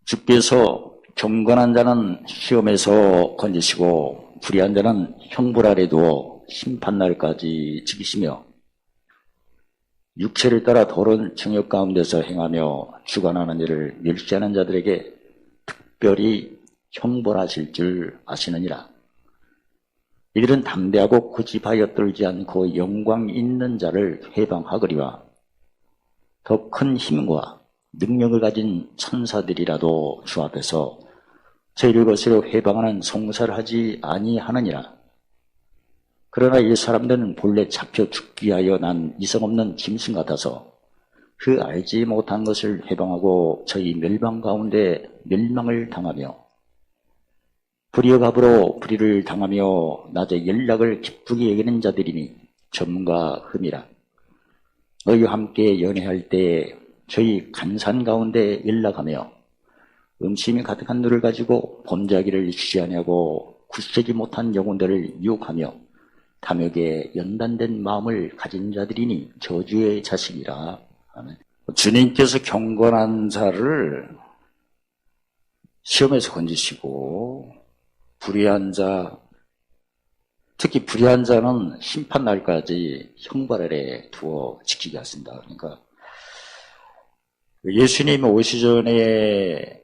주께서 경건한 자는 시험에서 건지시고 불의한 자는 형벌 아래 두어 심판날까지 지키시며 육체를 따라 더러운 정욕 가운데서 행하며 주관하는 일을 멸시하는 자들에게 특별히 형벌하실 줄 아시느니라. 이들은 담대하고 고집하여 떨지 않고 영광 있는 자를 회방하거리와 더 큰 힘과 능력을 가진 천사들이라도 주 앞에서 저희를 거스려 회방하는 송사를 하지 아니하느니라. 그러나 이 사람들은 본래 잡혀 죽기 위하여 난 이성 없는 짐승 같아서 그 알지 못한 것을 회방하고 저희 멸망 가운데 멸망을 당하며 불의의 갑으로 불의를 당하며 낮에 연락을 기쁘게 여기는 자들이니 점과 흠이라. 너희와 함께 연애할 때 저희 간산 가운데 연락하며 음침이 가득한 눈을 가지고 범죄하기를 주시하냐고 굳세지 못한 영혼들을 유혹하며 탐욕에 연단된 마음을 가진 자들이니 저주의 자식이라. 아멘. 주님께서 경건한 자를 시험에서 건지시고 불의한 자, 특히 불의한 자는 심판날까지 형벌 아래 두어 지키게 하신다. 그러니까 예수님이 오시기 전에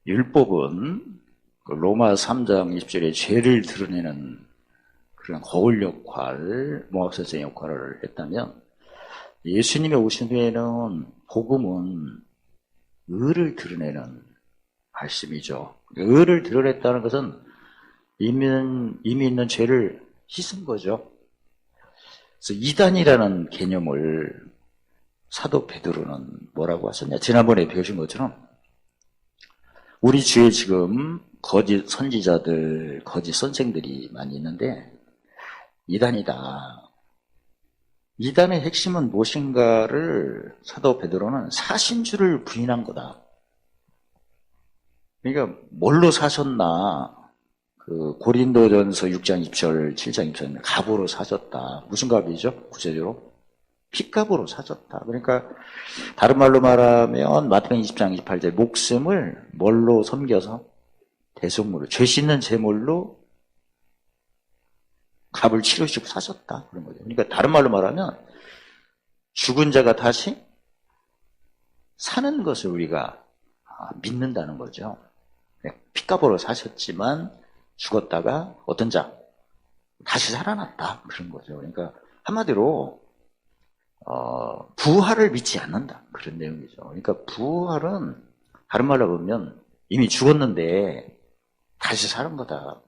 율법은 로마 3장 20절에 죄를 드러내는 그런 거울 역할, 모학선생 역할을 했다면 예수님이 오신 후에는 복음은 의를 드러내는 말씀이죠. 의를 드러냈다는 것은 이미 있는 죄를 씻은 거죠. 그래서 이단이라는 개념을 사도 베드로는 뭐라고 하셨냐? 지난번에 배우신 것처럼 우리 주위에 지금 거짓 선지자들, 거짓 선생들이 많이 있는데 이단이다. 이단의 핵심은 무엇인가를 사도 베드로는 사신 줄을 부인한 거다. 그러니까 뭘로 사셨나? 그 고린도전서 6장 20절, 7장 20절 갑으로 사셨다. 무슨 갑이죠? 구체적으로 핏값으로 사셨다. 그러니까 다른 말로 말하면 마태복음 20장 28절 목숨을 뭘로 섬겨서 대속물로 죄 씻는 제물로 값을 치르시고 사셨다. 그런 거죠. 그러니까 다른 말로 말하면 죽은 자가 다시 사는 것을 우리가 믿는다는 거죠. 핏값으로 사셨지만 죽었다가 어떤 자 다시 살아났다. 그런 거죠. 그러니까 한마디로 부활을 믿지 않는다. 그런 내용이죠. 그러니까 부활은 다른 말로 보면 이미 죽었는데 다시 사는 거다.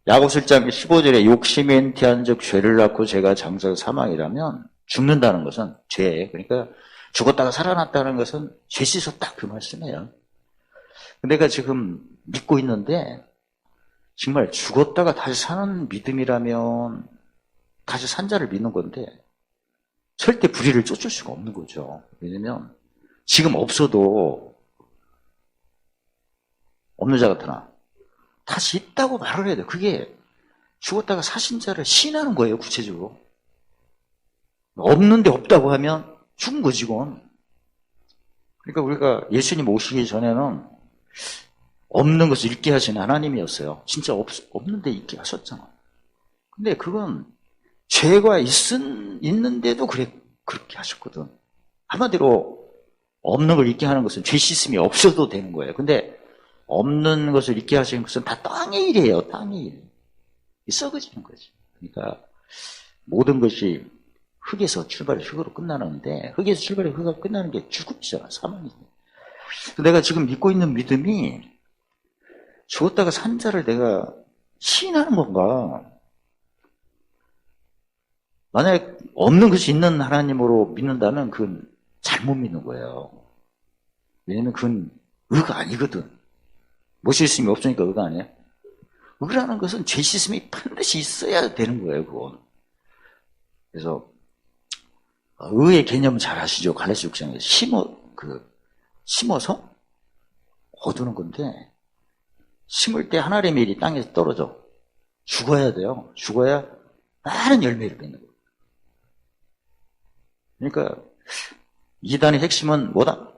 야고보서 1장 15절에 욕심에 잉태한 즉 죄를 낳고 죄가 장사의 사망이라면 죽는다는 것은 죄. 그러니까 죽었다가 살아났다는 것은 죄 씻었다. 그 말씀이에요. 내가 지금 믿고 있는데 정말 죽었다가 다시 사는 믿음이라면 다시 산 자를 믿는 건데 절대 불의를 쫓을 수가 없는 거죠. 왜냐면 지금 없어도 없는 자 같으나 다시 있다고 말을 해야 돼요. 그게 죽었다가 사신 자를 시인하는 거예요. 구체적으로. 없는데 없다고 하면 죽은 거지 그건. 그러니까 우리가 예수님 오시기 전에는 없는 것을 있게 하신 하나님이었어요. 진짜 없는데 있게 하셨잖아. 근데 그건 죄가 있는데도 그렇게 하셨거든. 한마디로 없는 걸 있게 하는 것은 죄 씻음이 없어도 되는 거예요. 근데 없는 것을 있게 하시는 것은 다 땅의 일이에요. 땅의 일. 썩어지는 거지. 그러니까 모든 것이 흙에서 출발해 흙으로 끝나는데 흙에서 출발해 흙으로 끝나는 게 죽음이잖아. 사망이지. 내가 지금 믿고 있는 믿음이 죽었다가 산 자를 내가 시인하는 건가? 만약에 없는 것이 있는 하나님으로 믿는다면 그건 잘못 믿는 거예요. 왜냐면 그건 의가 아니거든. 못 씻음이 없으니까 의가 아니야. 의라는 것은 죄 씻음이 반드시 있어야 되는 거예요, 그건. 그래서 의의 개념 잘 아시죠? 갈라디아 6장에 심어서 거두는 건데 심을 때 하나님의 일이 땅에서 떨어져 죽어야 돼요. 죽어야 많은 열매를 맺는 거예요. 그러니까 이단의 핵심은 뭐다?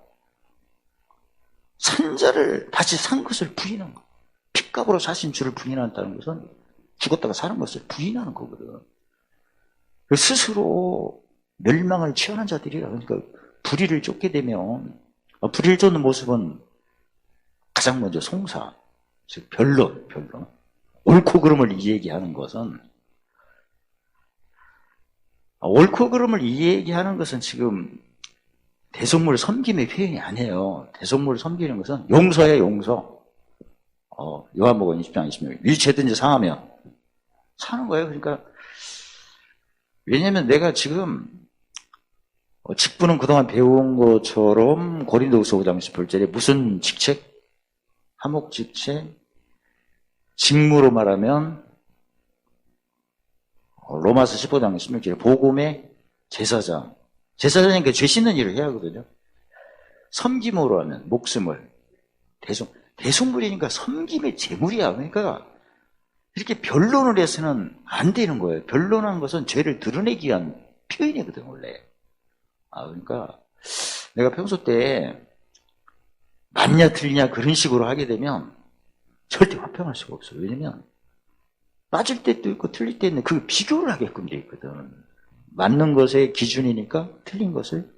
산 자를 다시 산 것을 부인한 거. 핏값으로 사신 주를 부인한다는 것은 죽었다가 사는 것을 부인하는 거거든. 스스로 멸망을 취하는 자들이라. 그러니까 불의를 쫓게 되면, 불의를 쫓는 모습은 가장 먼저 송사, 즉 변론. 옳고 그름을 이야기하는 것은, 옳고 그름을 이야기하는 것은 지금 대속물 섬김의 표현이 아니에요. 대속물을 섬기는 것은 용서예요, 용서. 요한복음 20장 26절. 위죄든지 상하면 사는 거예요. 그러니까 왜냐면 내가 지금 직분은 그동안 배운 것처럼 고린도후서 5장 18절에 무슨 직책? 하목직책? 직무로 말하면 로마서 15장 16절에 복음의 제사장. 제사장이니까 죄 씻는 일을 해야 하거든요. 섬김으로 하면 목숨을. 대속물이니까 섬김의 제물이야. 그러니까 이렇게 변론을 해서는 안 되는 거예요. 변론한 것은 죄를 드러내기 위한 표현이거든, 원래. 그러니까 내가 평소 때 맞냐 틀리냐 그런 식으로 하게 되면 절대 화평할 수가 없어요. 왜냐면 맞을 때도 있고 틀릴 때 있는 그 비교를 하게끔 돼 있거든. 맞는 것의 기준이니까 틀린 것을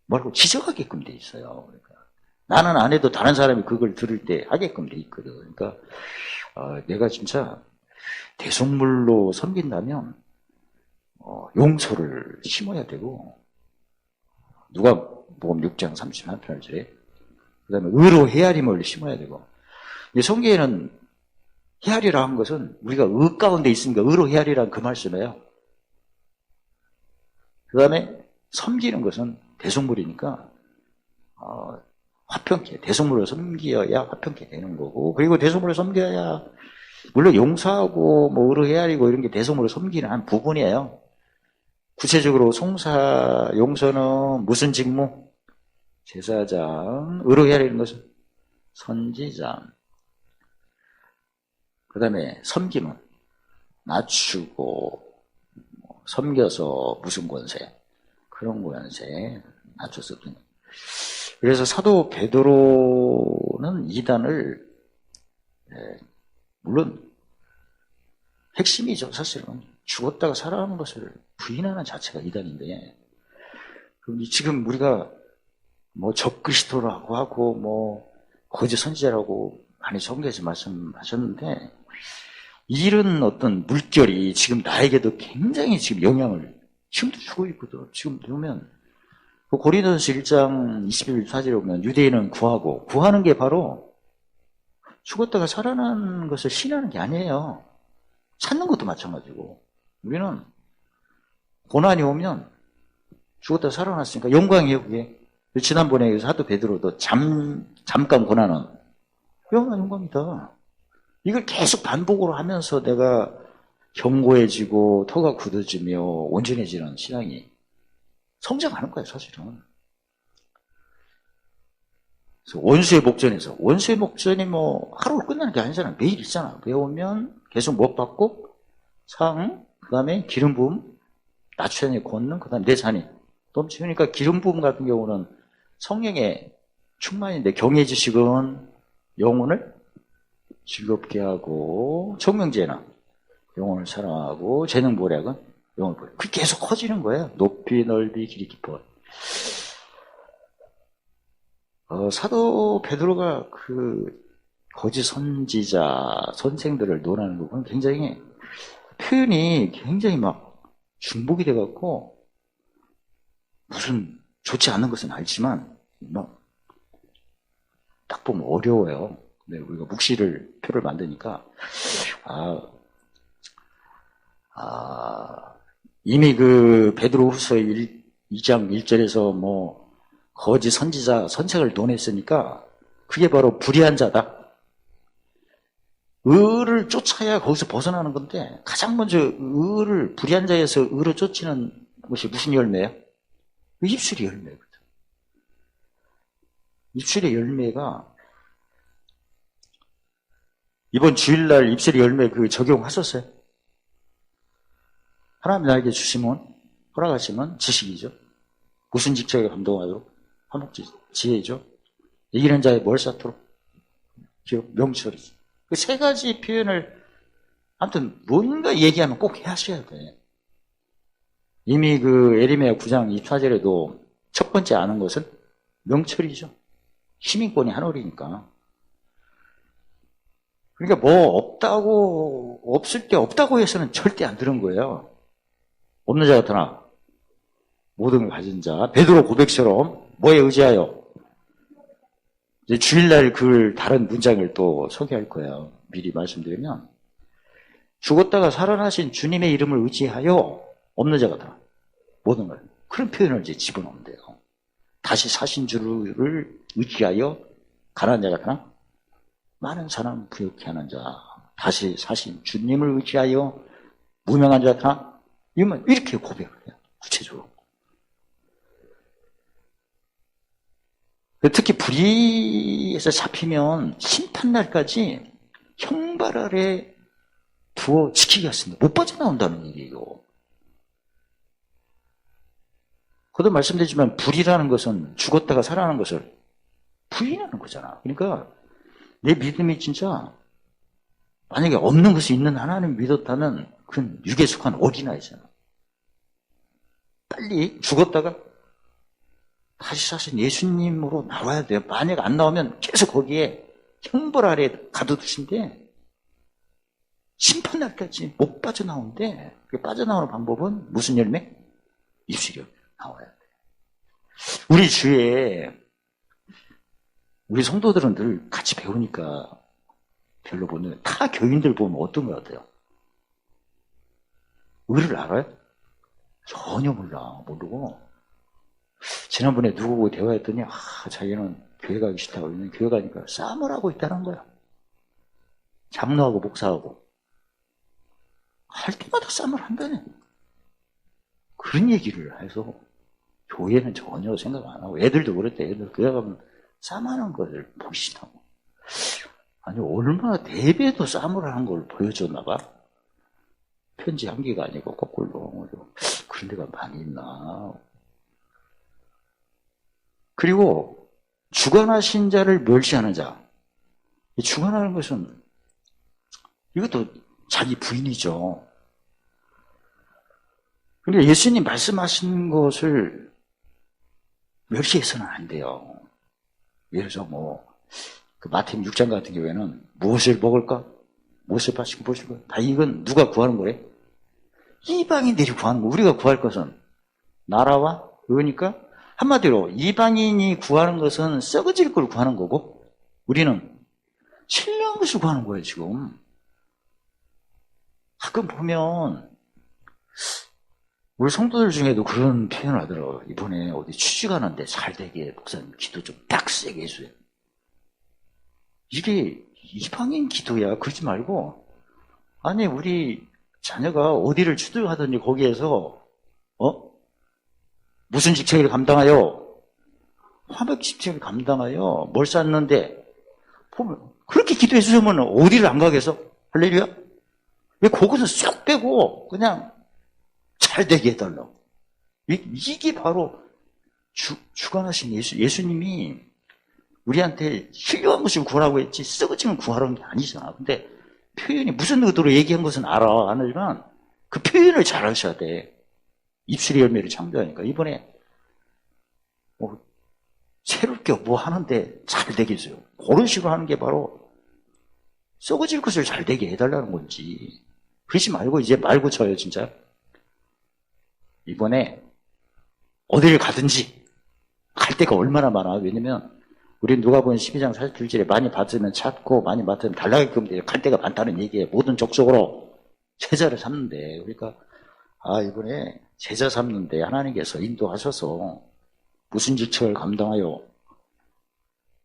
뭐라고 지적하게끔 돼 있어요. 그러니까 나는 안 해도 다른 사람이 그걸 들을 때 하게끔 돼 있거든. 그러니까 내가 진짜 대속물로 섬긴다면 용서를 심어야 되고, 누가복음 6장 38절에 그 다음에 의로 헤아림을 심어야 되고, 성경에는 헤아리라 한 것은 우리가 의 가운데 있으니까 의로 헤아리라는 그 말씀이에요. 그 다음에 섬기는 것은 대속물이니까 화평케, 대속물을 섬겨야 화평케 되는 거고, 그리고 대속물을 섬겨야 물론 용서하고 뭐 의로 헤아리고 이런 게 대속물을 섬기는 한 부분이에요. 구체적으로 송사, 용서는 무슨 직무? 제사장. 의로 헤아리는 것은 선지자. 그 다음에 섬김은 낮추고, 섬겨서 무슨 권세? 그런 권세 낮춰서. 그래서 사도 베드로는 이단을, 물론 핵심이죠. 사실은 죽었다가 살아나는 것을 부인하는 자체가 이단인데, 지금 우리가 뭐 적그리스도라고 하고 뭐 거짓 선지자라고 많이 성경에서 말씀하셨는데, 이런 어떤 물결이 지금 나에게도 굉장히 지금 영향을 지금도 주고 있거든. 지금 보면 고린도전서 1장 21절에 보면 유대인은 구하는 게 바로 죽었다가 살아나는 것을 신하는 게 아니에요. 찾는 것도 마찬가지고, 우리는 고난이 오면 죽었다가 살아났으니까 영광이에요, 그게. 지난번에 사도 베드로도 잠깐 고난은 영광이다. 이걸 계속 반복으로 하면서 내가 견고해지고 터가 굳어지며 온전해지는 신앙이 성장하는 거예요, 사실은. 그래서 원수의 목전이 뭐 하루로 끝나는 게 아니잖아. 매일 있잖아. 배우면 계속 못 받고 상, 그 다음에 기름 부음, 낮추니 걷는, 그 다음에 내 산이 넘치니까 기름 부음 같은 경우는 성령의 충만인데, 경외 지식은 영혼을 즐겁게 하고, 청명제는 영혼을 사랑하고, 재능 보략은 영혼을 보략. 그게 계속 커지는 거예요. 높이 넓이 길이 깊어. 사도 베드로가 그 거짓 선지자 선생들을 논하는 부분은 굉장히 표현이 굉장히 막 중복이 돼갖고, 무슨 좋지 않은 것은 알지만 막 딱 보면 어려워요. 네, 우리가 표를 만드니까 이미 그 베드로후서 2장 1절에서 뭐 거짓 선지자 선책을 논했으니까 그게 바로 불의한 자다. 의를 쫓아야 거기서 벗어나는 건데, 가장 먼저 불의한 자에서 의로 쫓는 것이 무슨 열매예요? 입술의 열매거든. 입술의 열매가, 이번 주일날 입술의 열매 적용하셨어요? 하나님 나에게 허락하시면 지식이죠. 무슨 직책에 감동하도록? 화목지, 지혜죠. 이기는 자의 뭘 쌓도록? 명철이. 그 세 가지 표현을 아무튼 뭔가 얘기하면 꼭 하셔야 돼. 이미 그 에레미야 9장 24절에도 첫 번째 아는 것은 명철이죠. 시민권이 하늘이니까. 그러니까 뭐 없을 때 없다고 해서는 절대 안 들은 거예요. 없는 자 같으나 모든 걸 가진 자. 베드로 고백처럼 뭐에 의지하여? 이제 주일날 그 다른 문장을 또 소개할 거예요. 미리 말씀드리면 죽었다가 살아나신 주님의 이름을 의지하여 없는 자 같으나 모든 걸. 그런 표현을 이제 집어넣으면 돼요. 다시 사신 주를 의지하여 가난한 자 같으나 많은 사람 부욕케 하는 자. 다시 사신 주님을 의지하여 무명한 자 같으나 이러면 이렇게 고백을 해요. 구체적으로. 특히 불의에서 잡히면 심판날까지 형벌 아래 두어 지키겠습니다. 못 빠져나온다는 얘기예요. 그도 말씀드리지만 불의라는 것은 죽었다가 살아나는 것을 부인하는 거잖아. 그러니까 내 믿음이 진짜 만약에 없는 것이 있는 하나님 믿었다는 그건 육에 속한 어린아이잖아. 빨리 죽었다가 다시 사신 예수님으로 나와야 돼요. 만약 안 나오면 계속 거기에 형벌 아래 가둬두신데 심판날까지 못 빠져나오는데 그 빠져나오는 방법은 무슨 열매? 입술이 나와야 돼. 우리 주위에 우리 성도들은 늘 같이 배우니까 별로 보는 타 교인들 보면 어떤 것 같아요? 의를 알아요? 전혀 모르고 지난번에 누구하고 대화했더니 자기는 교회 가기 싫다고 그러면 교회 가니까 싸움을 하고 있다는 거야. 장로하고 목사하고 할 때마다 싸움을 한다네. 그런 얘기를 해서 교회는 전혀 생각 안 하고 애들도 그랬대. 애들 교회 가면 싸움하는 걸 보기 싫다고. 아니 얼마나 대배도 싸움을 하는 걸 보여줬나 봐. 편지 한 개가 아니고 거꾸로. 그런 데가 많이 있나. 그리고 주관하신 자를 멸시하는 자. 주관하는 것은 이것도 자기 부인이죠. 그런데 예수님 말씀하신 것을 멸시해서는 안 돼요. 예를 들어서 그 마태복음 6장 같은 경우에는 무엇을 먹을까? 무엇을 마시고 무엇을 먹을까? 다 이건 누가 구하는 거래? 이방인들이 구하는 거. 우리가 구할 것은 나라와 의니까 한마디로 이방인이 구하는 것은 썩어질 걸 구하는 거고 우리는 신령한 것을 구하는 거예요. 지금 가끔 보면 우리 성도들 중에도 그런 표현을 하더라고요. 이번에 어디 취직 하는데 잘 되게 목사님 기도 좀 빡세게 해줘요. 이게 이방인 기도야. 그러지 말고 아니 우리 자녀가 어디를 취직하든지 거기에서 무슨 직책을 감당하여? 화백 직책을 감당하여 뭘 쌓는데 보면 그렇게 기도해 주시면 어디를 안 가겠어? 할렐루야? 왜 그것은 쏙 빼고 그냥 잘 되게 해달라고. 이게 바로 주관하신 예수님이 우리한테 훌륭한 것을 구하라고 했지 썩어지는 구하라는 게 아니잖아. 근데 표현이 무슨 의도로 얘기한 것은 알아. 안 하지만 그 표현을 잘 하셔야 돼. 입술의 열매를 창조하니까. 이번에 새롭게 뭐 하는데 잘 되게 해줘요. 그런 식으로 하는 게 바로 썩어질 것을 잘 되게 해달라는 건지. 그러지 말고 이제 말고 쳐요 진짜. 이번에 어디를 가든지 갈 데가 얼마나 많아. 왜냐면 우리 누가복음 12장 42절에 많이 받으면 찾고 많이 받으면 달라게끔 갈 데가 많다는 얘기에 모든 족속으로 제자를 삼는데 그러니까 이번에 제자 삼는데 하나님께서 인도하셔서 무슨 직책을 감당하여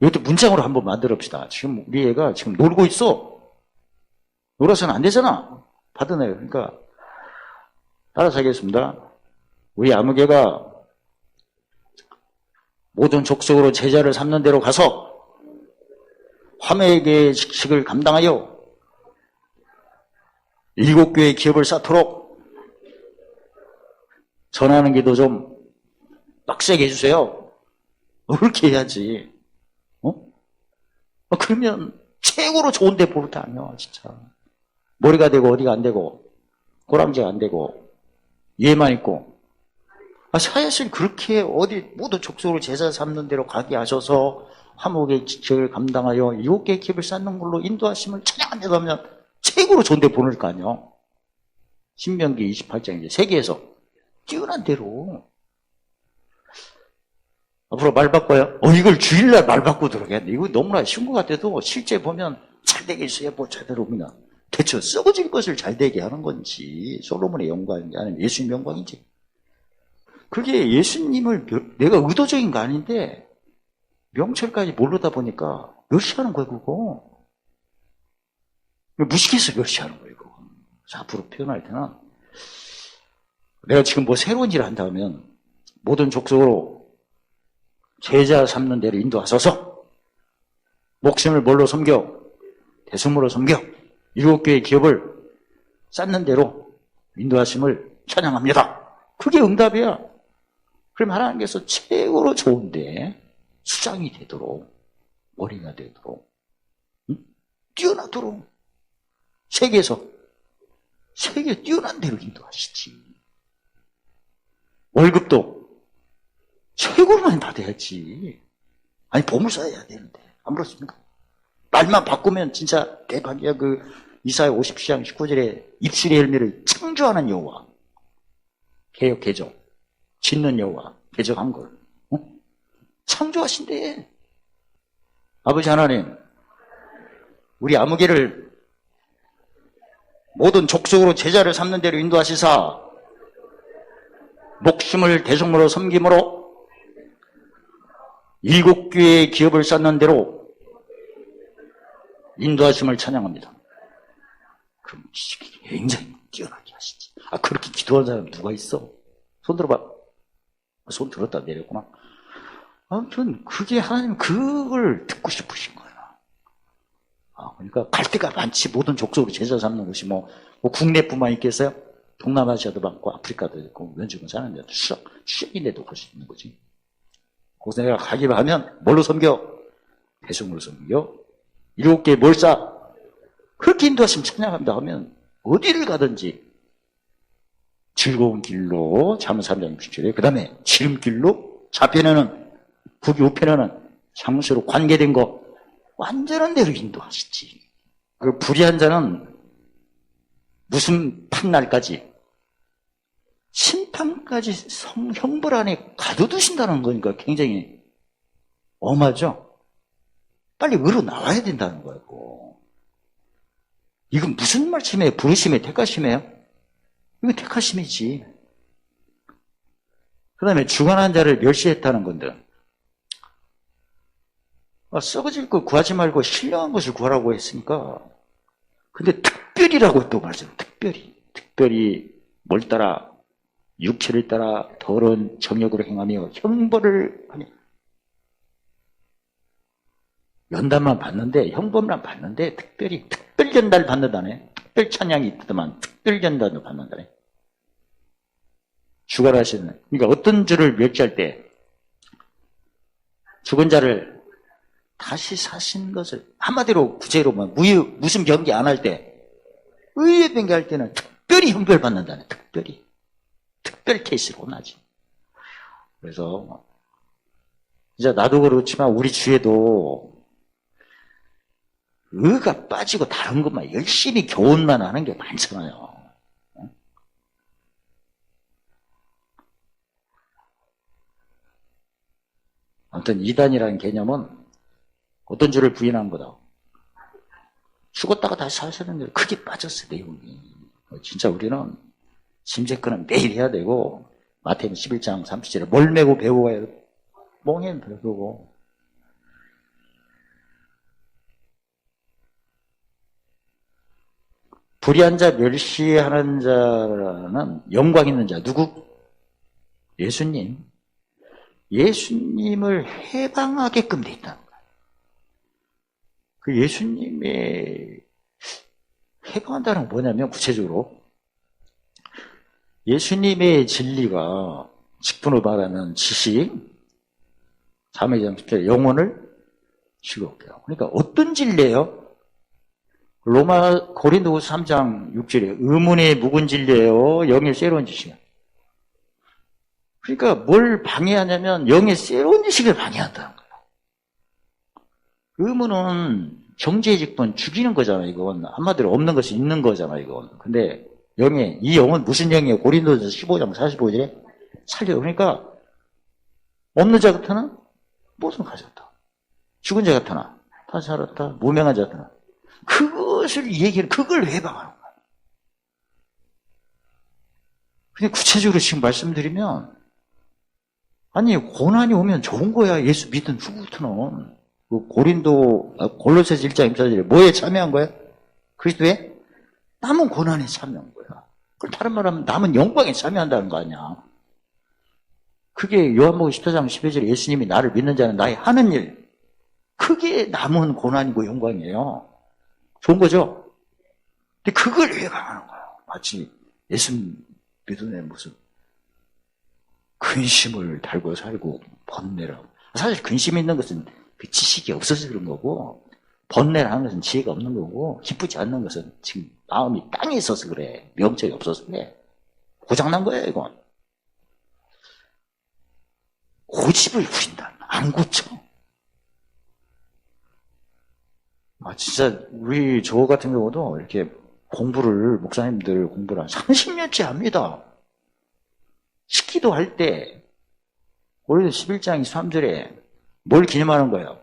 이것도 문장으로 한번 만들어봅시다. 지금 우리 애가 지금 놀고 있어. 놀아서는 안 되잖아. 받으네요. 그러니까 따라서 하겠습니다. 우리 아무개가 모든 족속으로 제자를 삼는 데로 가서 화매의 직책을 감당하여 7교회의 기업을 쌓도록 전하는 기도 좀 빡세게 해주세요. 그렇게 해야지. 그러면 최고로 좋은 데 보를 다녀, 진짜. 머리가 되고 어디가 안 되고 꼬랑지가 안 되고 얘만 있고. 사야실 그렇게 어디 모두 족속으로 제자 삼는 대로 가게 하셔서 화목의 지책을 감당하여 7개의 깁을 쌓는 걸로 인도하심을 찬양합니다 하면 최고로 좋은 데 보낼 거 아니요. 신명기 28장 이제 세계에서 뛰어난 대로. 앞으로 말 바꿔요? 이걸 주일날 말 바꾸고 들어가겠네. 이거 너무나 쉬운 것 같아도 실제 보면 잘 되게 있어야 뭐 제대로 그냥 대체 썩어질 것을 잘 되게 하는 건지 솔로몬의 영광인지 아니면 예수님 영광인지. 그게 예수님을 내가 의도적인 거 아닌데 명철까지 모르다 보니까 멸시하는 거예요, 그거. 무식해서 멸시하는 거예요, 그거. 그래서 앞으로 표현할 때는 내가 지금 뭐 새로운 일을 한다 하면 모든 족속으로 제자 삼는 대로 인도하소서. 목숨을 뭘로 섬겨? 대승으로 섬겨. 7개의 기업을 쌓는 대로 인도하심을 찬양합니다. 그게 응답이야. 그럼 하나님께서 최고로 좋은데 수장이 되도록, 머리가 되도록, 뛰어나도록 세계에 뛰어난 대로 인도하시지. 월급도 최고로 많이 받아야지. 아니, 보물사 해야 되는데. 안 그렇습니까? 말만 바꾸면 진짜 대박이야. 이사야 50장 19절에 입술의 열매를 창조하는 여호와. 개혁, 개정. 짓는 여호와. 개정한 걸. 창조하신대. 아버지 하나님, 우리 아무개를 모든 족속으로 제자를 삼는 대로 인도하시사 목숨을 대성으로 섬김으로 7개의 기업을 쌓는 대로 인도하심을 찬양합니다. 그럼 굉장히 뛰어나게 하시지. 그렇게 기도한 사람 누가 있어? 손 들어봐. 손 들었다 내렸구나. 아무튼 그게 하나님 그걸 듣고 싶으신 거야. 그러니까 갈 데가 많지. 모든 족속으로 제자 삼는 것이 뭐 국내뿐만 있겠어요? 동남아시아도 많고 아프리카도 있고 원주민 사는데 수학인데도 볼 수 있는 거지. 거기서 내가 가기만 하면 뭘로 섬겨? 배송으로 섬겨. 7개 뭘 쌓아? 그렇게 인도하시면 찬양합니다 하면 어디를 가든지 즐거운 길로 잠언 3장 6절에 그 다음에 지름길로 좌편에는 북이 우편에는 장수로 관계된 거 완전한 대로 인도하시지. 그 불의한 자는 무슨 판날까지 심판까지 형벌 안에 가둬두신다는 거니까 굉장히 엄하죠. 빨리 의로 나와야 된다는 거고. 이건 무슨 말씀이에요? 부르심이에요? 택하심이에요? 이거 택하심이지. 그 다음에 주관한 자를 멸시했다는 건데 썩어질 걸 구하지 말고 신령한 것을 구하라고 했으니까. 근데 특별히라고 또 말씀. 특별히 뭘 따라? 육체를 따라 더러운 정욕으로 행하며 형벌을 하니. 연단만 받는데, 형벌만 받는데 특별히 특별연단을 받는다네. 특별 찬양이 있더만 특별연단을 받는다네. 주관하시는. 그러니까 어떤 주를 멸시할 때 죽은 자를 다시 사신 것을 한마디로 구체로 무슨 경계 안 할 때 의의 변개할 때는 특별히 형벌 받는다네. 특별 케이스로 나지. 그래서 진짜 나도 그렇지만 우리 주에도 의가 빠지고 다른 것만 열심히 교훈만 하는 게 많잖아요. 아무튼 이단이라는 개념은 어떤 주를 부인한 거다. 죽었다가 다시 사셨는데 크게 빠졌어, 내용이. 진짜 우리는 심재권은 매일 해야 되고, 마태복음 11장 30절에 뭘 메고 배우고 가야 돼? 멍에는 배우고. 불의한 자, 멸시하는 자는 영광 있는 자. 누구? 예수님. 예수님을 해방하게끔 돼 있다는 거예요. 그 예수님의 해방한다는 건 뭐냐면 구체적으로 예수님의 진리가 직분으로 말하는 지식, 자매장 영혼을 즐겁게요. 그러니까 어떤 진리예요? 로마 고린도후서 3장 6절에 의문의 묵은 진리예요. 영의 새로운 지식이에요. 그러니까 뭘 방해하냐면 영의 새로운 지식을 방해한다는 거예요. 의문은 정죄직분 죽이는 거잖아요. 이건 한마디로 없는 것이 있는 거잖아요. 이건. 근데 이 영은 무슨 영이에요? 고린도전서 15장 45절에 살려요. 그러니까 없는 자 같으나 무엇은 가졌다. 죽은 자 같으나 다시 살았다. 무명한 자 같으나 그것을 얘기를 그걸 해방하는 거예요. 근데 구체적으로 지금 말씀드리면 아니 고난이 오면 좋은 거야. 예수 믿은 후부터는. 골로새서 1장 24절에 뭐에 참여한 거야? 그리스도에 남은 고난에 참여한 거야. 그럼 다른 말하면 남은 영광에 참여한다는 거 아니야. 그게 요한복음 14장 12절에 예수님이 나를 믿는 자는 나의 하는 일. 그게 남은 고난이고 영광이에요. 좋은 거죠? 근데 그걸 해강하는 거야. 마치 예수 믿는 애 무슨 근심을 달고 살고 번뇌라고. 사실 근심 있는 것은 그 지식이 없어서 그런 거고, 번뇌를 하는 것은 지혜가 없는 거고, 기쁘지 않는 것은 지금 마음이 땅에 있어서 그래. 명적이 없어서 그래. 고장난 거야, 이건. 고집을 부린다. 안 고쳐. 진짜, 저 같은 경우도 이렇게 목사님들 공부를 한 30년째 합니다. 식기도 할 때, 우리도 11장 23절에 뭘 기념하는 거예요?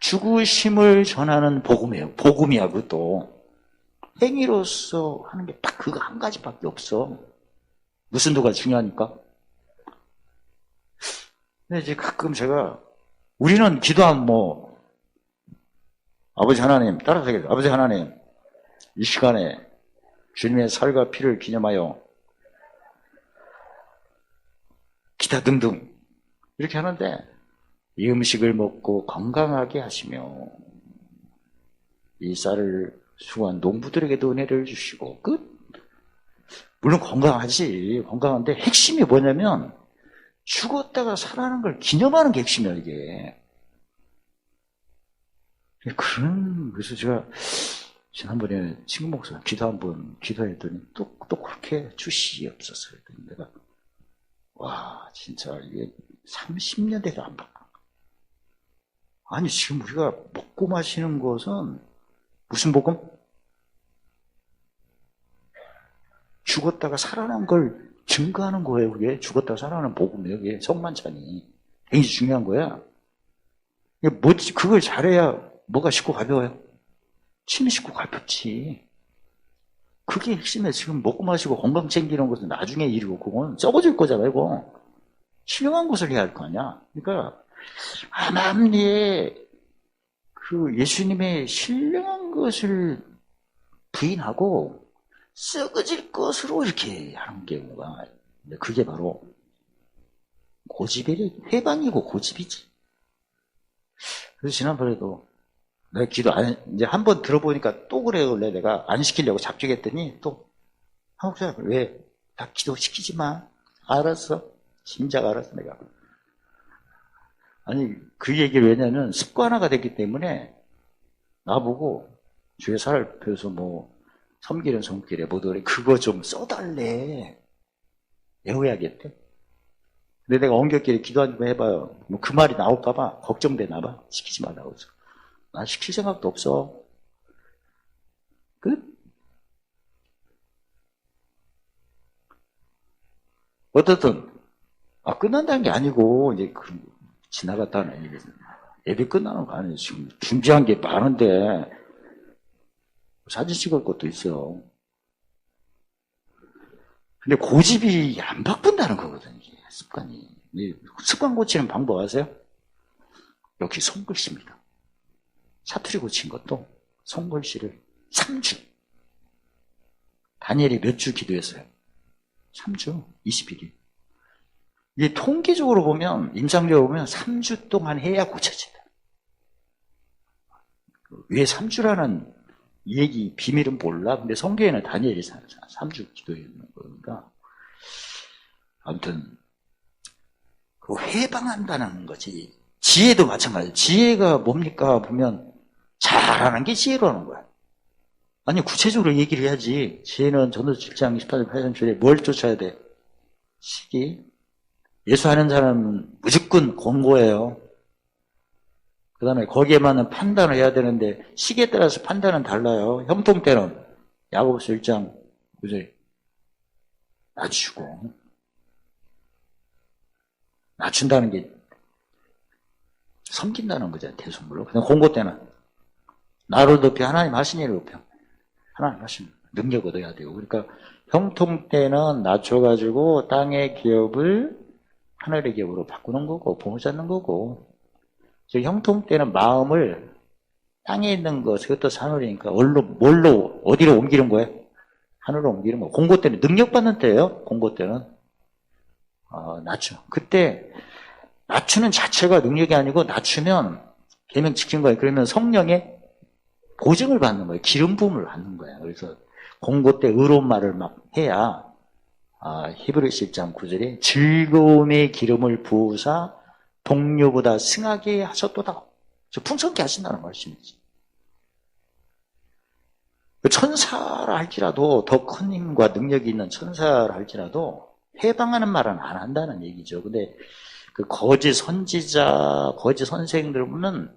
죽으심을 전하는 복음이에요. 복음이야, 그것도. 행위로서 하는 게 딱 그거 한 가지밖에 없어. 무슨 도가 중요하니까. 근데 이제 가끔 우리는 기도하면 아버지 하나님, 따라서 얘기해요. 아버지 하나님, 이 시간에 주님의 살과 피를 기념하여 기타 등등 이렇게 하는데 이 음식을 먹고 건강하게 하시며 이 쌀을 수고한 농부들에게도 은혜를 주시고 물론 건강한데 핵심이 뭐냐면 죽었다가 살아나는 걸 기념하는 게 핵심이야 이게. 그래서 제가 지난번에 친구 목사 기도 한번 기도했더니 또 그렇게 주시옵소서 했더니 내가 와 진짜 이게 30년 돼도 안 바꿔. 아니 지금 우리가 먹고 마시는 것은 무슨 복음? 죽었다가 살아난 걸 증거하는 거예요. 그게 죽었다가 살아나는 복음이에요. 그게 성만찬이 굉장히 중요한 거야. 그걸 잘해야 뭐가 쉽고 가벼워요? 침이 쉽고 가볍지. 그게 핵심이에요. 지금 먹고 마시고 건강 챙기는 것은 나중에 일이고 그건 썩어질 거잖아요. 이거 신령한 것을 해야 할 거 아니야. 그러니까 암암리에 예수님의 신령한 것을 부인하고 썩어질 것으로 이렇게 하는 경우가 그게 바로 고집의 해방이고 고집이지. 그래서 지난번에도 내가 기도 이제 한번 들어보니까 또 그래요. 원래 내가 안 시키려고 작정했더니 또 한국사 왜 다 기도 시키지 마. 알았어. 진작 알았어 내가. 아니 그 얘기를 왜냐면 습관화가 됐기 때문에 나보고 주에 살펴서 섬기는 손길에 뭐더래 그거 좀 써달래. 외워야겠대. 근데 내가 엉겹길에 기도 한 번 해봐요. 그 말이 나올까봐 걱정되나 봐. 시키지 말라고 해서. 난 시킬 생각도 없어. 끝? 어떻든 끝난다는 게 아니고 이제 지나갔다는 얘기. 예배 끝나는 거 아니에요. 지금 준비한 게 많은데 사진 찍을 것도 있어요. 근데 고집이 안 바꾼다는 거거든요. 이게 습관이. 습관 고치는 방법 아세요? 역시 손글씨입니다. 사투리 고친 것도 손글씨를 3주. 다니엘이 몇 주 기도했어요? 3주, 21일. 이게 통계적으로 보면, 임상적으로 보면 3주 동안 해야 고쳐진다. 왜 3주라는 얘기, 비밀은 몰라. 근데 성경에는 다니엘이 3주 기도했는 거니까. 아무튼, 해방한다는 것이 지혜도 마찬가지예요. 지혜가 뭡니까? 보면 잘하는 게 지혜라는 거야. 아니 구체적으로 얘기를 해야지. 지혜는 전도서 7장 18절 8절에 뭘 쫓아야 돼? 시기. 예수하는 사람은 무조건 공고예요. 그 다음에 거기에 맞는 판단을 해야 되는데 시기에 따라서 판단은 달라요. 형통 때는 야고보서 1장 9절 낮추고, 낮춘다는 게 섬긴다는 거죠. 대성물로. 그냥 공고 때는 나를 높여 하나님 하신 일을 높여 하나님 하신 능력 얻어야 돼요. 그러니까 형통 때는 낮춰가지고 땅의 기업을 하늘의 기업으로 바꾸는 거고 보물 찾는 거고, 즉 형통 때는 마음을 땅에 있는 것, 그것도 산울이니까 뭘로 어디로 옮기는 거예요? 하늘로 옮기는 거. 공고 때는 능력 받는 때예요. 공고 때는 낮춰. 그때 낮추는 자체가 능력이 아니고 낮추면 계명 지킨 거예요. 그러면 성령의 보증을 받는 거예요. 기름 부음을 받는 거예요. 그래서 공고 때 의로운 말을 막 해야 히브리서 10장 9절에 즐거움의 기름을 부으사 동료보다 승하게 하셨도다. 풍성케 하신다는 말씀이지. 천사라 할지라도 더 큰 힘과 능력이 있는 천사라 할지라도 해방하는 말은 안 한다는 얘기죠. 근데 그 거짓 선지자, 거짓 선생들은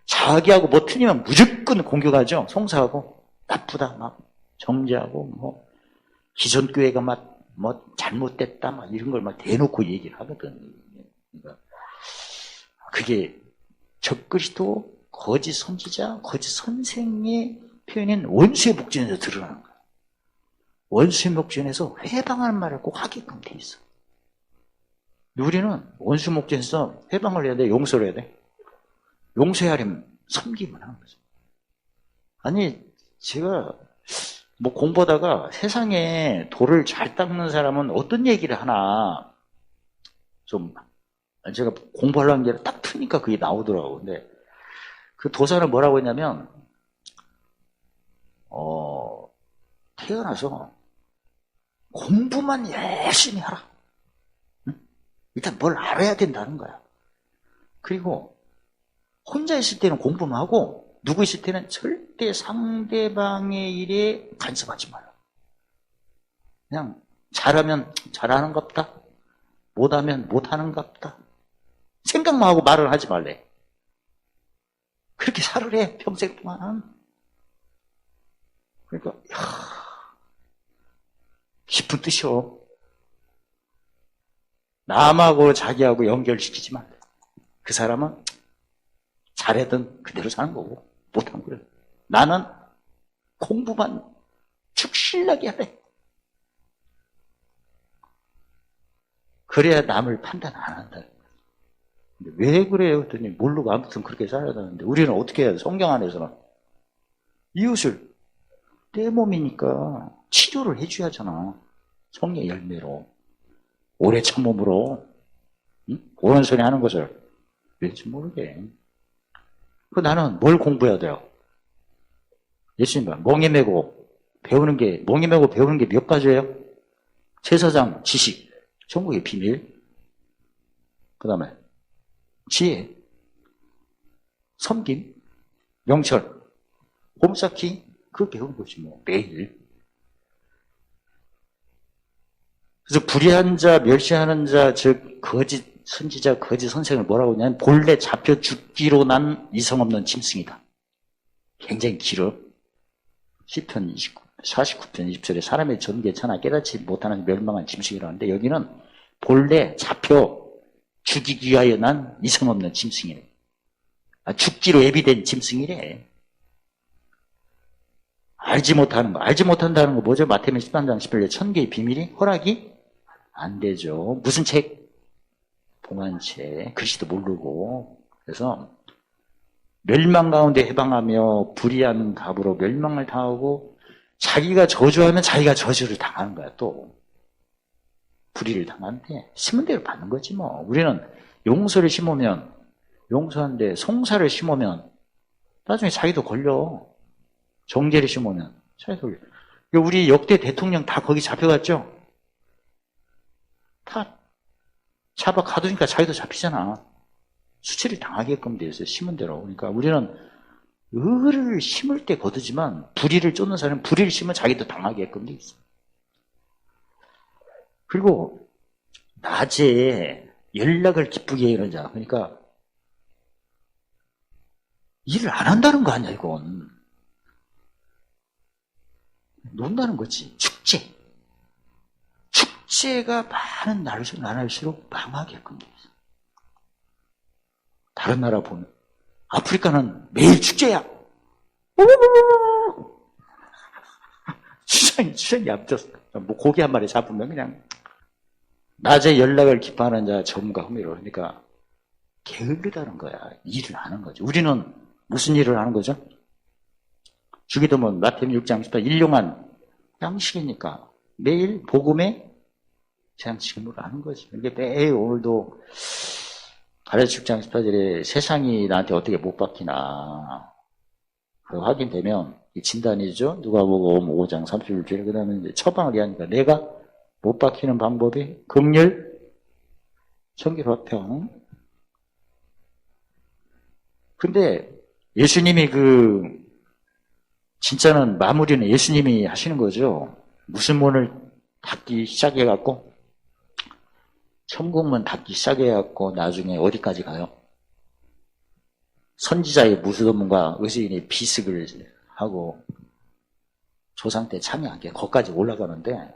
자기하고 뭐 틀리면 무조건 공격하죠. 송사하고 나쁘다, 막 정죄하고 뭐 기존 교회가 막 뭐 잘못됐다, 막 이런 걸 막 대놓고 얘기를 하거든. 그러니까 그게 적그리스도, 거짓 선지자, 거짓 선생의 표현인 원수의 목전에서 드러나는 거야. 원수의 목전에서 해방하는 말을 꼭 하게끔 돼 있어. 우리는 원수 목전에서 해방을 해야 돼, 용서를 해야 돼. 용서해야 하려면 섬기면 하는 거죠. 아니, 제가 뭐 공부하다가 세상에 돌을 잘 닦는 사람은 어떤 얘기를 하나 좀, 제가 공부하려는 게 딱 트니까 그게 나오더라고. 근데 그 도사는 뭐라고 했냐면, 태어나서 공부만 열심히 하라. 응? 일단 뭘 알아야 된다는 거야. 그리고 혼자 있을 때는 공부만 하고, 누구 있을 때는 절대 상대방의 일에 간섭하지 말라. 그냥 잘하면 잘하는갑다, 못하면 못하는갑다. 생각만 하고 말을 하지 말래. 그렇게 살으래, 평생 동안. 그러니까 깊은 뜻이요. 남하고 자기하고 연결시키지 말래. 그 사람은 잘하든 그대로 사는 거고 못한 거예요. 나는 공부만 축실나게 하래. 그래야 남을 판단 안 한다. 근데 왜 그래요? 그랬더니 모르고 아무튼 그렇게 살아야 되는데, 우리는 어떻게 해야 돼? 성경 안에서는 이웃을 내 몸이니까 치료를 해줘야 하잖아. 성령의 열매로, 오래 참음으로, 응? 오른손에 하는 것을 왠지 모르게. 나는 뭘 공부해야 돼요? 예수님, 멍에 메고 배우는 게 몇 가지예요? 제사장 지식, 천국의 비밀, 그 다음에 지혜, 섬김, 명철, 홈쌓기, 그거 배우는 거지 뭐 매일. 그래서 불의한 자, 멸시하는 자, 즉 거짓 선지자, 거짓 선생을 뭐라고 하냐면 본래 잡혀 죽기로 난 이성 없는 짐승이다. 굉장히 길어. 시편 49편 20절에 사람의 전개천하 깨닫지 못하는 멸망한 짐승이라는데, 여기는 본래 잡혀 죽이기 위하여 난 이성 없는 짐승이래. 죽기로 예비된 짐승이래. 알지 못하는 거. 알지 못한다는 거 뭐죠? 마태복음 13장 18절 천개의 비밀이 허락이 안 되죠. 무슨 책? 봉안책. 글씨도 모르고. 그래서 멸망 가운데 해방하며 불의한 갑으로 멸망을 당하고, 자기가 저주하면 자기가 저주를 당하는 거야. 또 불의를 당하는데 심은 대로 받는 거지 뭐. 우리는 용서를 심으면 용서하는데, 송사를 심으면 나중에 자기도 걸려. 정죄를 심으면 자기도 걸려. 우리 역대 대통령 다 거기 잡혀갔죠? 다 잡아 가두니까 자기도 잡히잖아. 수치를 당하게끔 되어 있어요. 심은 대로. 그러니까 우리는 의를 심을 때 거두지만 불의를 쫓는 사람은 불의를 심으면 자기도 당하게끔 되어 있어요. 그리고 낮에 연락을 기쁘게 해 이런 자. 그러니까 일을 안 한다는 거 아니야, 이건. 논다는 거지. 축제가 많은 날일수록 망하게끔 돼 있어. 다른 나라 보면 아프리카는 매일 축제야. 주장이 앞졌어. 뭐 고기 한 마리 잡으면 그냥 낮에 연락을 기뻐하는 자 점과 허미로. 그러니까 게으르다는 거야. 일을 하는 거죠. 우리는 무슨 일을 하는 거죠? 주기도문 마태복음 6장 18 일용한 양식이니까 매일 복음의 양식으로 하는 거지. 그러니까 매일 오늘도 가르쳐 6장 18절에 세상이 나한테 어떻게 못 박히나 그 확인되면 이 진단이죠. 누가복음 5장 31절 그 다음에 이제 처방을 얘기하니까 내가 못 박히는 방법이 긍휼, 정기, 화평. 근데 예수님이 진짜는 마무리는 예수님이 하시는 거죠. 무슨 문을 닫기 시작해갖고 천국문 닫기 시작해갖고 나중에 어디까지 가요? 선지자의 무수도문과 의수인의 비습을 하고 조상 때 참여한 게 거기까지 올라가는데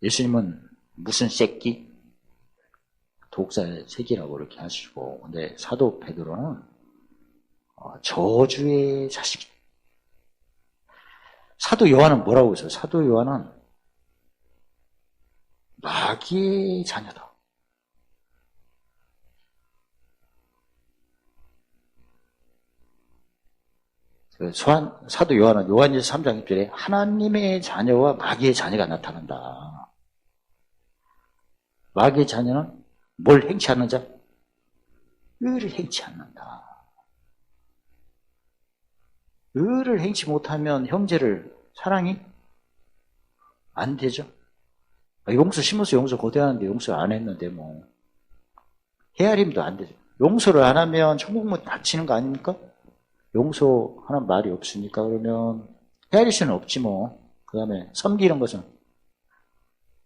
예수님은 무슨 새끼? 독사의 새끼라고 이렇게 하시고 근데 사도 베드로는 저주의 자식이다. 사도 요한은 뭐라고 했어요? 사도 요한은 마귀의 자녀다. 사도 요한은 요한일서 3장 1절에 하나님의 자녀와 마귀의 자녀가 나타난다. 마귀의 자녀는 뭘 행치 않는 자? 의를 행치 않는다. 의를 행치 못하면 형제를 사랑이 안 되죠. 용서 심어서 용서 고대하는데 용서 안 했는데 뭐 헤아림도 안 되죠. 용서를 안 하면 천국문 닫히는 거 아닙니까? 용서하는 말이 없으니까 그러면 헤아릴 수는 없지 뭐. 그 다음에 섬기는 것은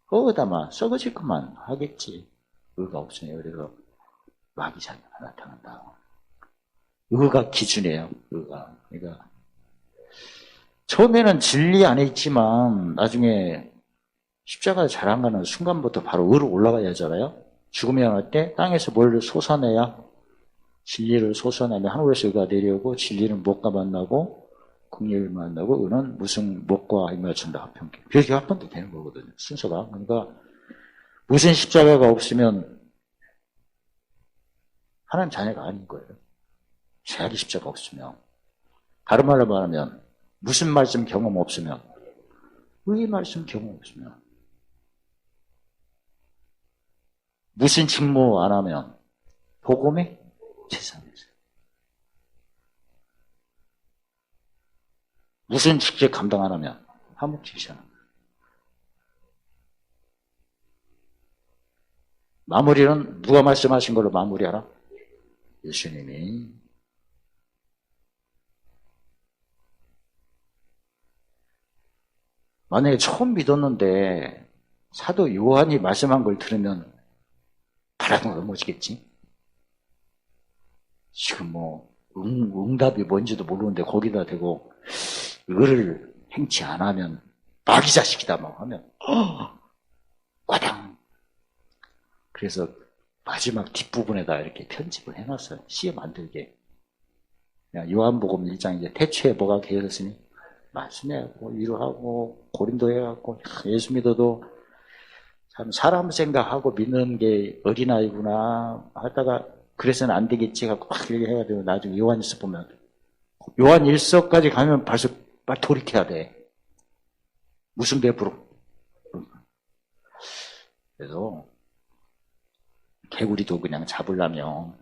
거기다만 썩어질것만 하겠지. 의가 없으니 그래서 마귀 자녀가 나타난다. 의가 기준이에요. 의가. 그러니까 처음에는 진리 안에 있지만 나중에 십자가에 잘 안 가는 순간부터 바로 의로 올라가야 하잖아요. 죽음이 날 때 땅에서 뭘 솟아내야 진리를 솟아내면 하늘에서 의가 내려오고 진리는 목과 만나고 긍휼을 만나고 의는 무슨 목과 힘을 준다 합평케. 그렇게 합평도 되는 거거든요. 순서가. 그러니까 무슨 십자가가 없으면 하나님 자녀가 아닌 거예요. 자기 십자가 없으면. 다른 말로 말하면 무슨 말씀 경험 없으면 의의 말씀 경험 없으면 무슨 직무 안 하면 복음의 세상에서 무슨 직책 감당 안 하면 화목지시하는 거예요. 마무리는 누가 말씀하신 걸로 마무리하라? 예수님이. 만약에 처음 믿었는데 사도 요한이 말씀한 걸 들으면 바라던 넘어지겠지? 지금 뭐 응답이 뭔지도 모르는데 거기다 대고 의를 행치 안 하면 마귀 자식이다 막 하면 와당. 그래서 마지막 뒷부분에다 이렇게 편집을 해놨어요. 시에 만들게. 요한복음 1장 이제 태초에 뭐가 계셨으니 말씀해갖고 위로하고 고린도 해갖고 예수 믿어도 참 사람 생각하고 믿는 게 어린아이구나 하다가 그래서는 안 되겠지 하고 막 얘기해가지고 나중에 요한일서 보면 요한일서까지 가면 벌써 빨리 돌이켜야 돼. 무슨 배부로. 그래서 개구리도 그냥 잡으려면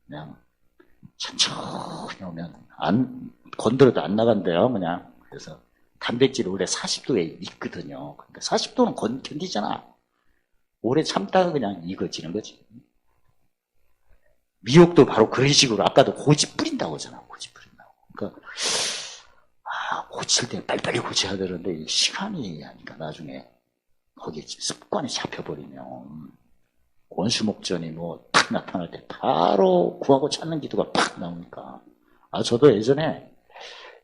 그냥 천천히 오면 건드려도 안 나간대요. 그냥. 그래서 단백질이 원래 40도에 있거든요. 그러니까 40도는 견디잖아. 오래 참다가 그냥 익어지는 거지. 미혹도 바로 그런 식으로 아까도 고집 부린다고 하잖아. 고집 부린다고. 그러니까 고칠 때 빨리빨리 고쳐야 되는데 이 시간이 하니까 나중에 거기에 습관이 잡혀버리면 원수목전이 뭐 탁 나타날 때 바로 구하고 찾는 기도가 팍 나오니까. 저도 예전에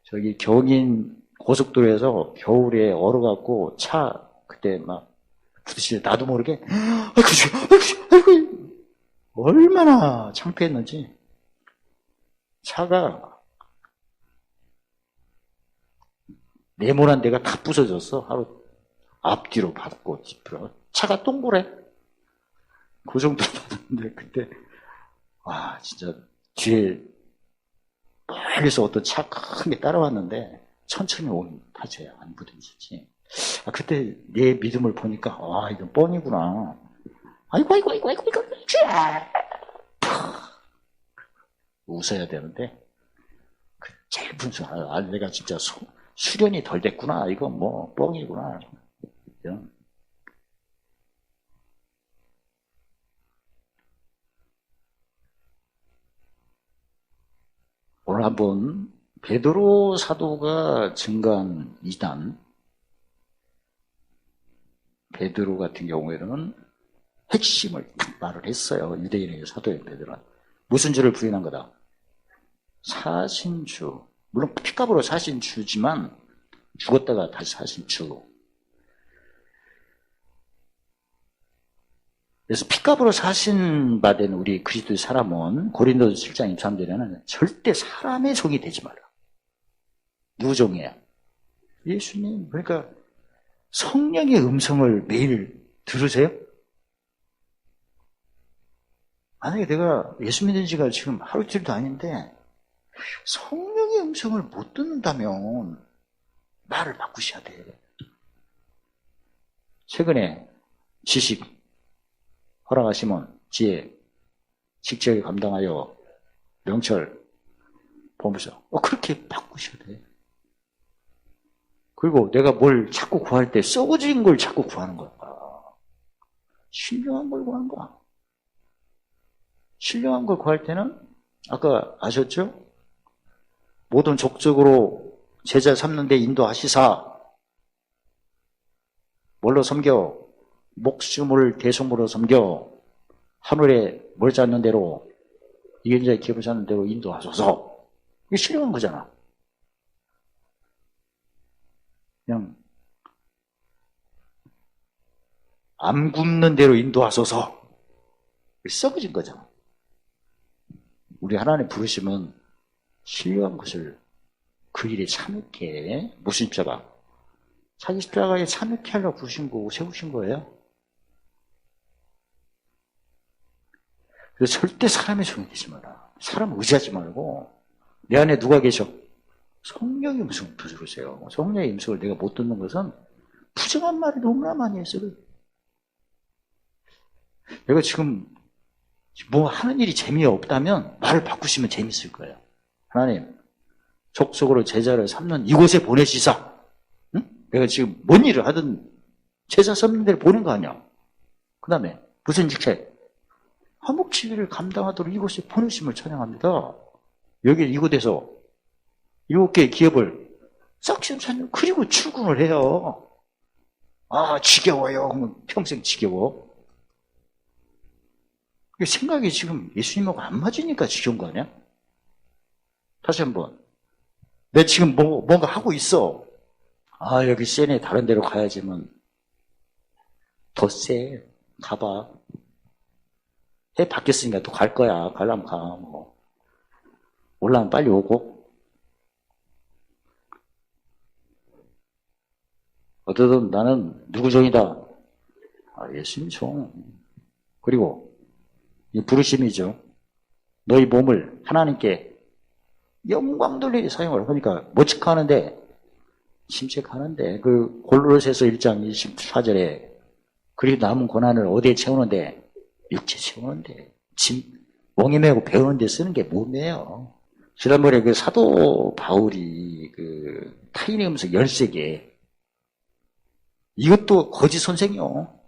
저기 경인 고속도로에서 겨울에 얼어갖고 차 그때 막 부딪힐 때 나도 모르게 아이고 얼마나 창피했는지. 차가 네모난 데가 다 부서졌어. 하루 앞뒤로 받고 짚으러 차가 동그래. 그 정도로 받았는데 그때 진짜 뒤에 멀리서 어떤 차 큰 게 따라왔는데 천천히 온 타지야. 안 부딪히지. 그때 내 믿음을 보니까 이건 뻥이구나. 아이고 웃어야 되는데 그 짧은 순간 내가 진짜 수련이 덜 됐구나. 이건 뭐 뻥이구나. 오늘 한번 베드로 사도가 증거한 이단, 베드로 같은 경우에는 핵심을 딱 말을 했어요. 유대인의 사도인 베드로는. 무슨 주를 부인한 거다? 사신주. 물론 핏값으로 사신주지만 죽었다가 다시 사신주. 그래서 핏값으로 사신받은 우리 그리스도의 사람은 고린도서 7장 23절에는 절대 사람의 종이 되지 마라. 누구 종이야? 예수님. 그러니까 성령의 음성을 매일 들으세요? 만약에 내가 예수 믿은 지가 지금 하루 이틀도 아닌데 성령의 음성을 못 듣는다면 말을 바꾸셔야 돼. 최근에 지식 허락하시면 지혜, 직책을 감당하여 명철 보면서 그렇게 바꾸셔야 돼. 그리고 내가 뭘 자꾸 구할 때 썩어진 걸 자꾸 구하는 거야. 신령한 걸 구하는 거야. 신령한 걸 구할 때는 아까 아셨죠? 모든 족적으로 제자 삼는 데 인도하시사. 뭘로 섬겨? 목숨을 대속으로 섬겨 하늘에 뭘 찾는 대로 이견자의 기업을 찾는 대로 인도하소서. 이게 신령한 거잖아. 그냥 암 굶는 대로 인도하소서. 썩어진 거잖아. 우리 하나님 부르시면 신령한 것을 그 일에 참여케 무슨 십자가? 자기 십자가에 참여케 하려고 부르신 거고 세우신 거예요. 그래서 절대 사람의 종이 되지 마라. 사람 의지하지 말고 내 안에 누가 계셔? 성령의 음성을 들으세요. 성령의 음성을 내가 못 듣는 것은 부정한 말을 너무나 많이 했어요. 내가 지금 뭐 하는 일이 재미없다면 말을 바꾸시면 재밌을 거예요. 하나님, 족속으로 제자를 삼는 이곳에 보내시사. 응? 내가 지금 뭔 일을 하든 제자 삼는 데를 보낸 거 아니야. 그 다음에 무슨 직책? 화목치기를 감당하도록 이곳에 보내심을 찬양합니다. 여기 이곳에서 7개의 기업을 싹쓸이 찾는, 그리고 출근을 해요. 지겨워요. 평생 지겨워. 생각이 지금 예수님하고 안 맞으니까 지겨운 거 아니야? 다시 한번. 내 지금 뭔가 하고 있어. 여기 세네. 다른 데로 가야지만. 더 세. 가봐. 해 바뀌었으니까 또 갈 거야. 가려면 가. 올라면 빨리 오고. 어쨌든 나는 누구 종이다? 예수님 종. 그리고 이 부르심이죠. 너희 몸을 하나님께 영광 돌리게 사용을 하니까 모측하는데, 침책하는데, 그 골로새서 1장 24절에 그리고 남은 고난을 어디에 채우는데? 육체 채우는데. 멍에 메고 배우는 데 쓰는 게 몸이에요. 지난번에 그 사도 바울이 그 타인의 음성 13개, 이것도 거짓 선생이요.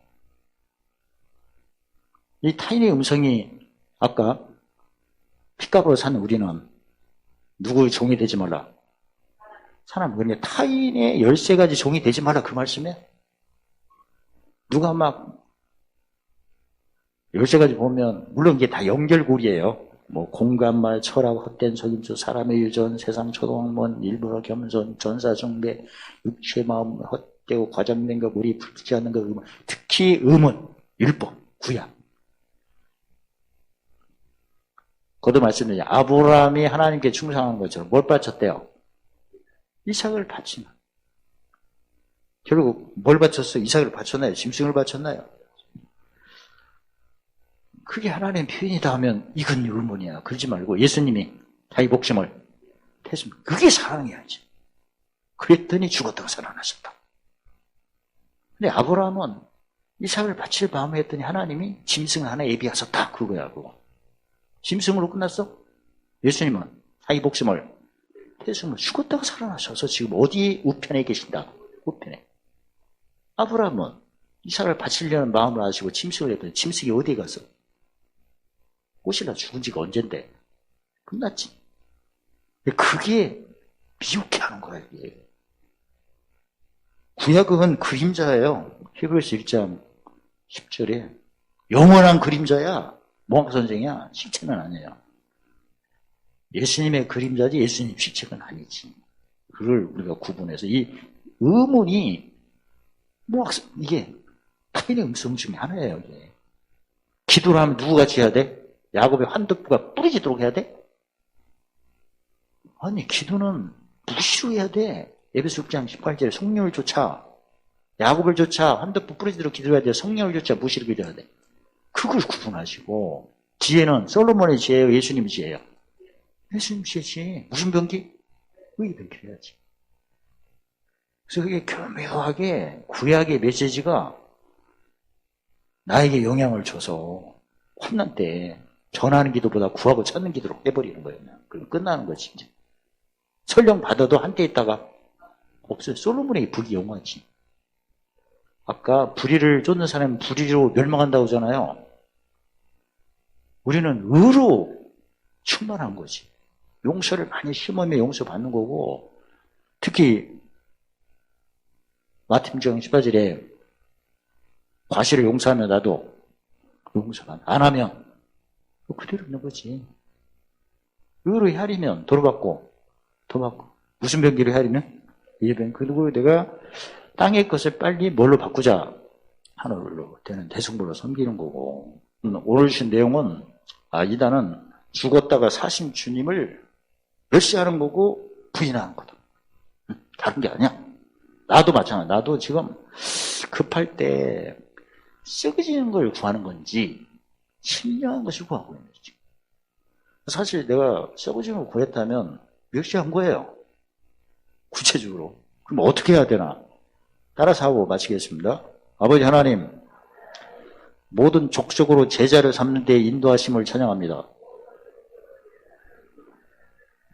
이 타인의 음성이 아까 핏값으로 사는 우리는 누구의 종이 되지 말라. 사람, 그러니까 타인의 13가지 종이 되지 말라. 그 말씀에 누가 막 13가지 보면, 물론 이게 다 연결고리예요. 뭐, 공감말, 철학, 헛된 속임수, 사람의 유전, 세상 초동학문, 일부러 겸손, 전사숭배, 육체의 마음, 헛되고 과장된 것, 우리 불지 않는 것, 의문. 특히 의문, 율법, 구약. 거듭 말씀드리죠. 아브라함이 하나님께 충성한 것처럼 뭘 바쳤대요? 이삭을 바치나. 결국 뭘 바쳤어요? 이삭을 바쳤나요? 짐승을 바쳤나요? 그게 하나님의 표현이다 하면 이건 의문이야. 그러지 말고 예수님이 자기 목숨을 태습니다. 그게 사랑이야지. 그랬더니 죽었다가 살아나셨다. 근데 아브라함은 이삭을 바칠 마음에 했더니 하나님이 짐승 하나 예비하셨다. 그거야, 그거. 짐승으로 끝났어? 예수님은 자기 목숨을 태습니다. 죽었다가 살아나셔서 지금 어디 우편에 계신다? 우편에. 아브라함은 이삭을 바치려는 마음을 아시고 짐승을 했더니 짐승이 어디에 갔어? 꽃이라 죽은 지가 언젠데? 끝났지. 그게 미혹해 하는 거야, 이게. 구약은 그림자예요. 히브리서 1장 10절에. 영원한 그림자야. 모함 선생이야. 실체는 아니에요. 예수님의 그림자지 예수님 실체는 아니지. 그걸 우리가 구분해서 이 의문이 이게 타인의 음성 중에 하나예요, 이게. 기도를 하면 누구같이 해야 돼? 야곱의 환덕부가 뿌리지도록 해야 돼? 아니, 기도는 무시로 해야 돼. 에베소 6장 18절에 성령을 쫓아, 야곱을 쫓아 환덕부 뿌리지도록 기도해야 돼. 성령을 쫓아 무시로 기도해야 돼. 그걸 구분하시고, 지혜는 솔로몬의 지혜예요, 예수님의 지혜예요? 예수님 지혜지. 무슨 병기? 의의 병기를 해야지. 그래서 그게 교묘하게 구약의 메시지가 나에게 영향을 줘서 환난 때 전하는 기도보다 구하고 찾는 기도로 빼버리는 거예요. 그럼 끝나는 거지, 이제. 설령 받아도 한때 있다가 없어요. 솔로몬의 북이 영화지. 아까 불의를 쫓는 사람은 불의로 멸망한다고 하잖아요. 우리는 의로 충만한 거지. 용서를 많이 심으면 용서받는 거고, 특히 마태복음 18절에 과실을 용서하면 나도 용서만 안 하면 그대로 있는 거지. 의로 헤아리면 도로 받고 더 받고. 무슨 병기를 헤아리면? 예병. 그리고 내가 땅의 것을 빨리 뭘로 바꾸자? 하늘로 되는 대승불로 섬기는 거고. 오늘 주신 내용은 이단은 죽었다가 사신 주님을 멸시하는 거고 부인하는 거다. 다른 게 아니야. 나도 마찬가지야. 나도 지금 급할 때 썩어지는 걸 구하는 건지 신령한 것을 구하고 있는 거지. 사실 내가 썩어지는 걸 구했다면 멸시한 거예요. 구체적으로. 그럼 어떻게 해야 되나? 따라서 하고 마치겠습니다. 아버지 하나님, 모든 족속으로 제자를 삼는 데 인도하심을 찬양합니다.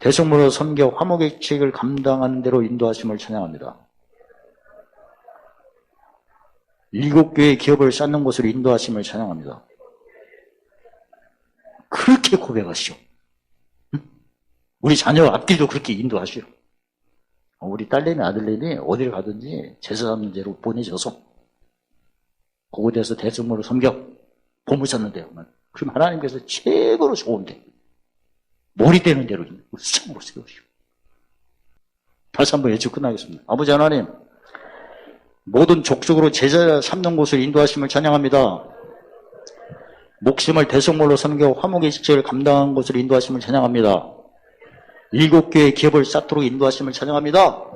대성문으로 섬겨 화목의 책을 감당하는 대로 인도하심을 찬양합니다. 7교의 기업을 쌓는 곳으로 인도하심을 찬양합니다. 그렇게 고백하시오. 우리 자녀 앞길도 그렇게 인도하시오. 우리 딸내미 아들내미 어디를 가든지 제사 잡는 데로 보내줘서 그곳에서 대성문으로 섬겨 보물 찾는 데요. 그럼 하나님께서 최고로 좋은데 머리 되는 대로 수창으로 세우시오. 다시 한번 예측 끝나겠습니다. 아버지 하나님, 모든 족속으로 제자 삼는 곳을 인도하심을 찬양합니다. 목숨을 대성물로 섬겨 화목의 직책을 감당한 것을 인도하심을 찬양합니다. 7개의 기업을 쌓도록 인도하심을 찬양합니다.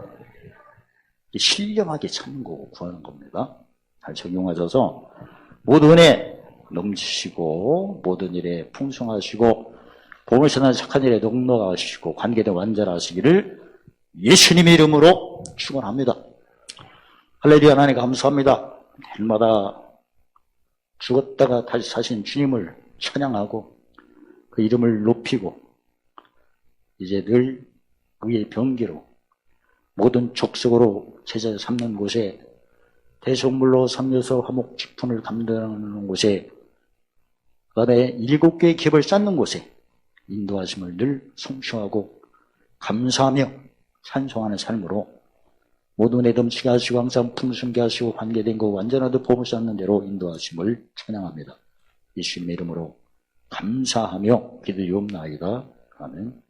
신령하게 찾는 거고 구하는 겁니다. 잘 적용하셔서 모든 은혜 넘치시고 모든 일에 풍성하시고 복음을 전하는 착한 일에 넉넉하시고 관계대 완전하시기를 예수님의 이름으로 축원합니다. 할렐루야. 하나님 감사합니다. 날마다 죽었다가 다시 사신 주님을 찬양하고 그 이름을 높이고 이제 늘 그의 병기로 모든 족속으로 제자 삼는 곳에 대속물로 섬겨서 화목 직분을 감당하는 곳에 그 다음에 7개의 기업을 쌓는 곳에 인도하심을 늘 성취하고 감사하며 찬송하는 삶으로 모든 애 덤치게 하시고 항상 풍성케 하시고 관계된 거 완전하도 보물 쌓는 대로 인도하심을 찬양합니다. 예수님의 이름으로 감사하며 기도리옵나이다. 아멘.